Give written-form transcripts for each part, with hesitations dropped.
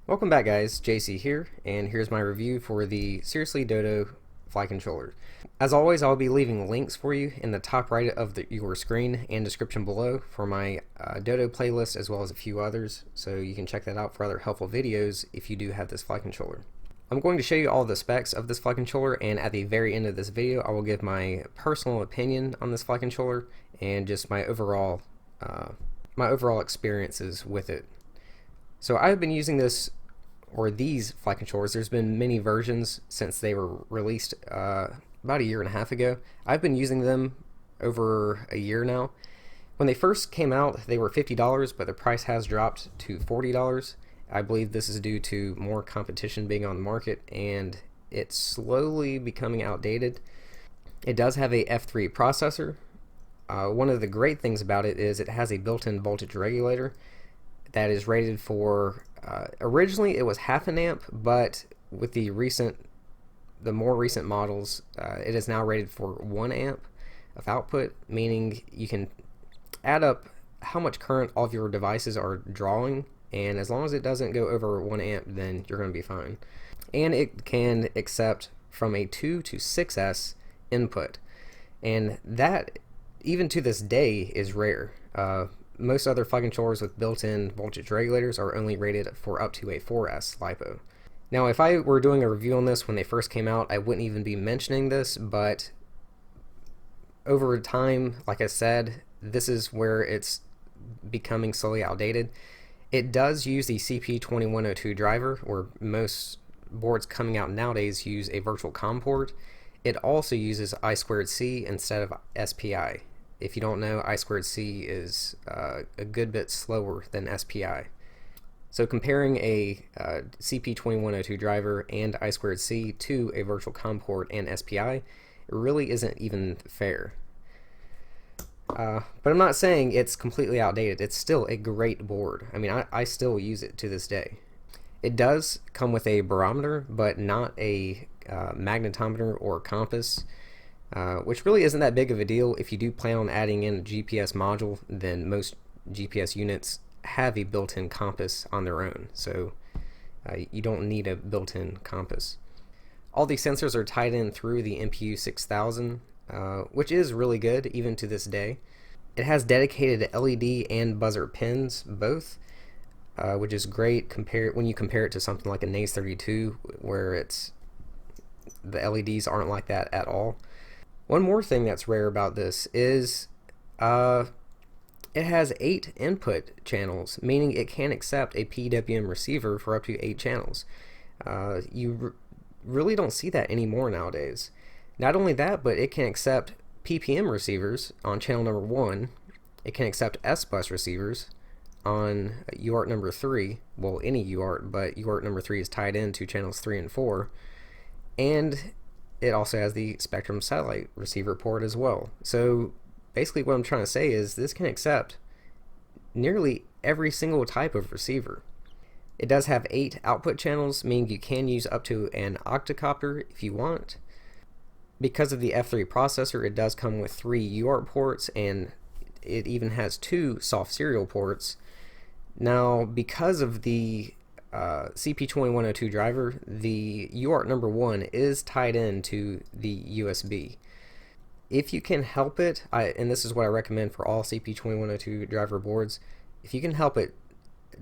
Welcome back guys, JC here, and here's my review for the Seriously Dodo flight controller. As always, I'll be leaving links for you in the top right of your screen and description below for my Dodo playlist as well as a few others, so you can check that out for other helpful videos if you do have this flight controller. I'm going to show you all the specs of this flight controller, and at the very end of this video I will give my personal opinion on this flight controller and just my overall experiences with it. So I've been using these flight controllers. There's been many versions since they were released about a year and a half ago. I've been using them over a year now. When they first came out, they were $50, but the price has dropped to $40. I believe this is due to more competition being on the market and it's slowly becoming outdated. It does have a F3 processor. One of the great things about it is it has a built-in voltage regulator that is rated for, originally it was half an amp, but with the more recent models, it is now rated for 1 amp of output, meaning you can add up how much current all of your devices are drawing, and as long as it doesn't go over 1 amp, then you're going to be fine. And it can accept from a 2 to 6S input, and that, even to this day, is rare. Most other flight controllers with built-in voltage regulators are only rated for up to a 4S LiPo. Now, if I were doing a review on this when they first came out, I wouldn't even be mentioning this, but over time, like I said, this is where it's becoming slowly outdated. It does use the CP2102 driver, where most boards coming out nowadays use a virtual COM port. It also uses I2C instead of SPI. If you don't know, I2C is a good bit slower than SPI. So comparing a CP2102 driver and I2C to a virtual COM port and SPI, it really isn't even fair. But I'm not saying it's completely outdated. It's still a great board. I mean, I still use it to this day. It does come with a barometer, but not a magnetometer or compass. Which really isn't that big of a deal. If you do plan on adding in a GPS module, then most GPS units have a built-in compass on their own, so you don't need a built-in compass. All these sensors are tied in through the MPU 6000, which is really good even to this day. It has dedicated LED and buzzer pins, both, which is great when you compare it to something like a NACE 32, where the LEDs aren't like that at all. One more thing that's rare about this is it has 8 input channels, meaning it can accept a PWM receiver for up to 8 channels. You really don't see that anymore nowadays. Not only that, but it can accept PPM receivers on channel number 1. It can accept S-bus receivers on UART number 3. Well, any UART, but UART number 3 is tied into channels 3 and 4. And it also has the Spectrum satellite receiver port as well. So basically what I'm trying to say is this can accept nearly every single type of receiver. It does have 8 output channels, meaning you can use up to an octocopter if you want. Because of the F3 processor, it does come with 3 UART ports, and it even has 2 soft serial ports. Now, because of the CP2102 driver, the UART number 1 is tied into the USB. If you can help it, and this is what I recommend for all CP2102 driver boards, if you can help it,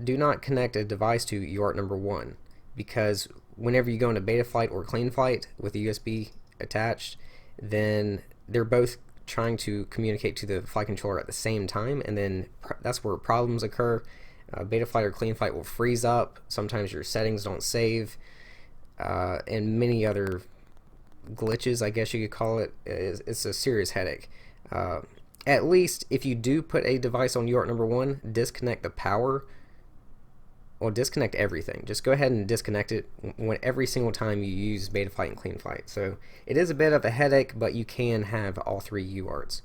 do not connect a device to UART number 1, because whenever you go into beta flight or clean flight with the USB attached, then they're both trying to communicate to the flight controller at the same time, and then that's where problems occur. Beta flight or clean flight will freeze up, sometimes your settings don't save, and many other glitches, I guess you could call it. It's a serious headache. At least if you do put a device on UART number 1, disconnect the power, or disconnect everything. Just go ahead and disconnect it every single time you use beta flight and clean flight. So it is a bit of a headache, but you can have all 3 UARTs.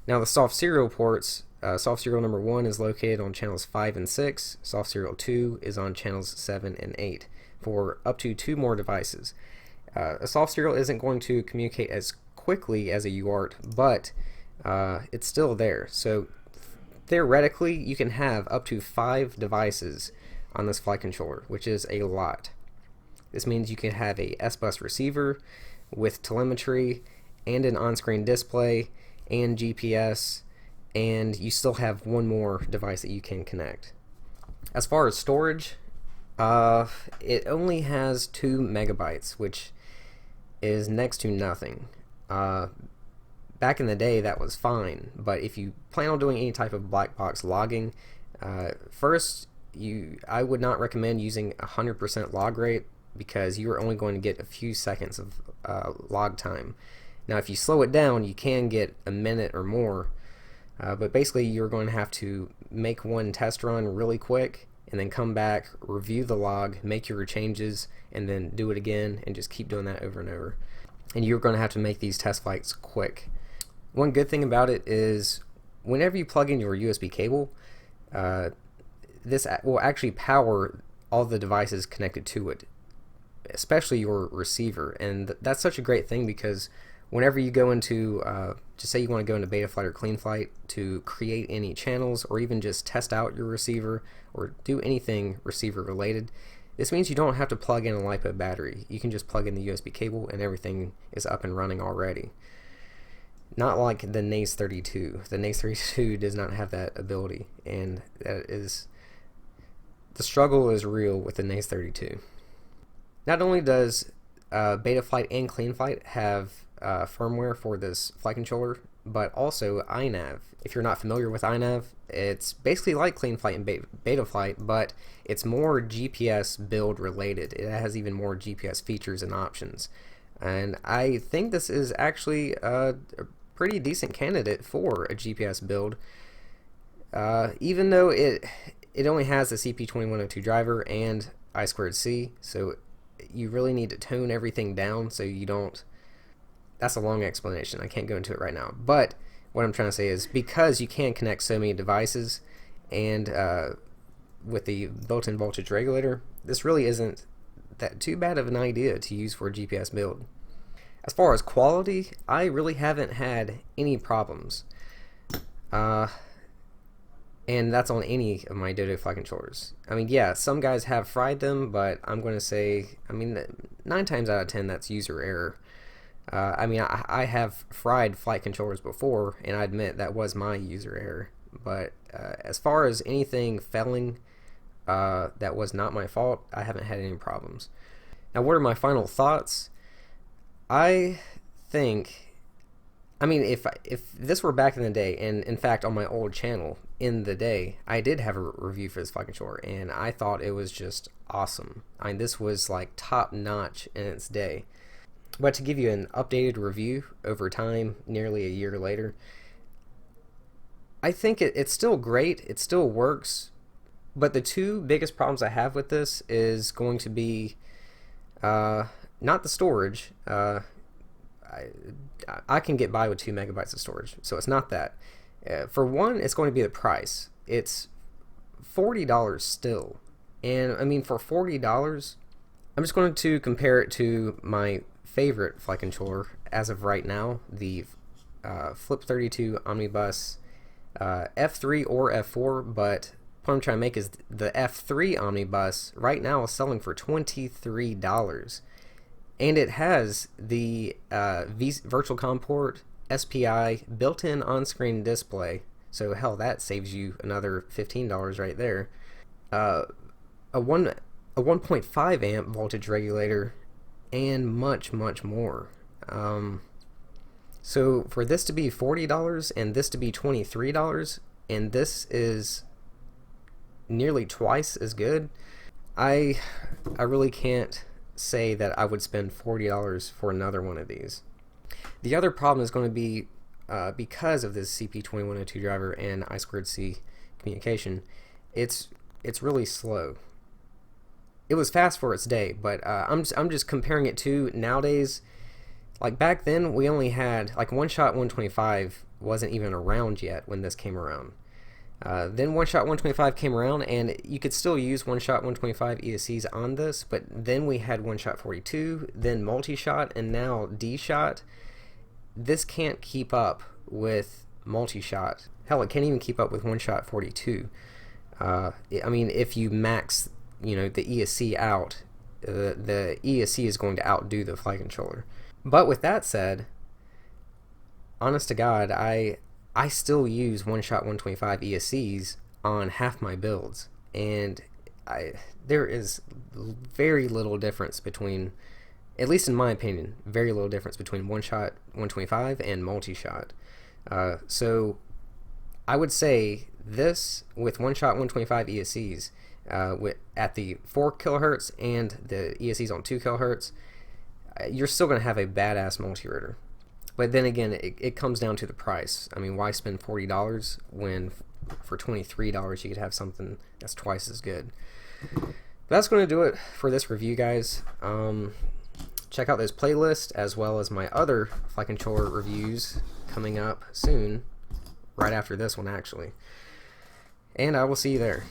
Now the soft serial ports, soft serial number 1 is located on channels 5 and 6. Soft serial 2 is on channels 7 and 8 for up to 2 more devices. A soft serial isn't going to communicate as quickly as a UART, but it's still there. So theoretically, you can have up to 5 devices on this flight controller, which is a lot. This means you can have a S-Bus receiver with telemetry and an on-screen display and GPS, and you still have one more device that you can connect. As far as storage, it only has 2 megabytes, which is next to nothing. Back in the day, that was fine, but if you plan on doing any type of black box logging, first, I would not recommend using 100% log rate, because you are only going to get a few seconds of log time. Now, if you slow it down, you can get a minute or more, but basically you're going to have to make one test run really quick and then come back, review the log, make your changes, and then do it again, and just keep doing that over and over. And you're going to have to make these test flights quick. One good thing about it is whenever you plug in your USB cable, this will actually power all the devices connected to it, especially your receiver. And that's such a great thing, because whenever you go into, just say you want to go into Betaflight or CleanFlight to create any channels, or even just test out your receiver, or do anything receiver related, this means you don't have to plug in a LiPo battery. You can just plug in the USB cable and everything is up and running already. Not like the NACE 32. The NACE 32 does not have that ability, and the struggle is real with the NACE 32. Not only does Betaflight and CleanFlight have firmware for this flight controller, but also iNav. If you're not familiar with iNav, it's basically like CleanFlight and Betaflight, but it's more GPS build related. It has even more GPS features and options. And I think this is actually a pretty decent candidate for a GPS build, even though it only has the CP2102 driver and I2C, so you really need to tone everything down so you don't. That's a long explanation. I can't go into it right now. But what I'm trying to say is, because you can connect so many devices, and with the built-in voltage regulator, this really isn't that too bad of an idea to use for a GPS build. As far as quality, I really haven't had any problems. And that's on any of my Dodo flight controllers. I mean, yeah, some guys have fried them, but I'm going to say, 9 times out of 10, that's user error. I have fried flight controllers before, and I admit that was my user error. But as far as anything failing that was not my fault, I haven't had any problems. Now, what are my final thoughts? I think, if this were back in the day, and in fact on my old channel in the day, I did have a review for this flight controller, and I thought it was just awesome. This was like top notch in its day. But to give you an updated review over time, nearly a year later, I think it's still great, it still works, but the 2 biggest problems I have with this is going to be not the storage. I can get by with 2 megabytes of storage, so it's not that. For one, it's going to be the price. It's $40 still, and for $40, I'm just going to compare it to my favorite flight controller as of right now, the Flip 32 Omnibus F3 or F4, but what I'm trying to make is the F3 Omnibus right now is selling for $23, and it has the Virtual COM port, SPI, built-in on-screen display, so hell, that saves you another $15 right there. A 1.5 amp voltage regulator, and much more. So for this to be $40 and this to be $23, and this is nearly twice as good, I really can't say that I would spend $40 for another one of these. The other problem is going to be because of this CP2102 driver and I2C communication, it's really slow. It was fast for its day, but I'm just comparing it to nowadays. Like back then, we only had like One Shot 125 wasn't even around yet when this came around. Then One Shot 125 came around, and you could still use One Shot 125 ESCs on this, but then we had One Shot 42, then Multi-Shot, and now D-Shot. This can't keep up with Multi-Shot. Hell, it can't even keep up with One Shot 42. If you max you know, the ESC out, the ESC is going to outdo the flight controller. But with that said, honest to God, I still use one-shot 125 ESCs on half my builds, and there is very little difference between, at least in my opinion, very little difference between one-shot 125 and multi-shot. So I would say this with one-shot 125 ESCs at the 4 kilohertz and the ESCs on 2 kilohertz, you're still going to have a badass multi-rotor. But then again, it comes down to the price. I mean, why spend $40 when for $23 you could have something that's twice as good? But that's going to do it for this review, guys. Check out this playlist as well as my other flight controller reviews coming up soon, right after this one actually. And I will see you there.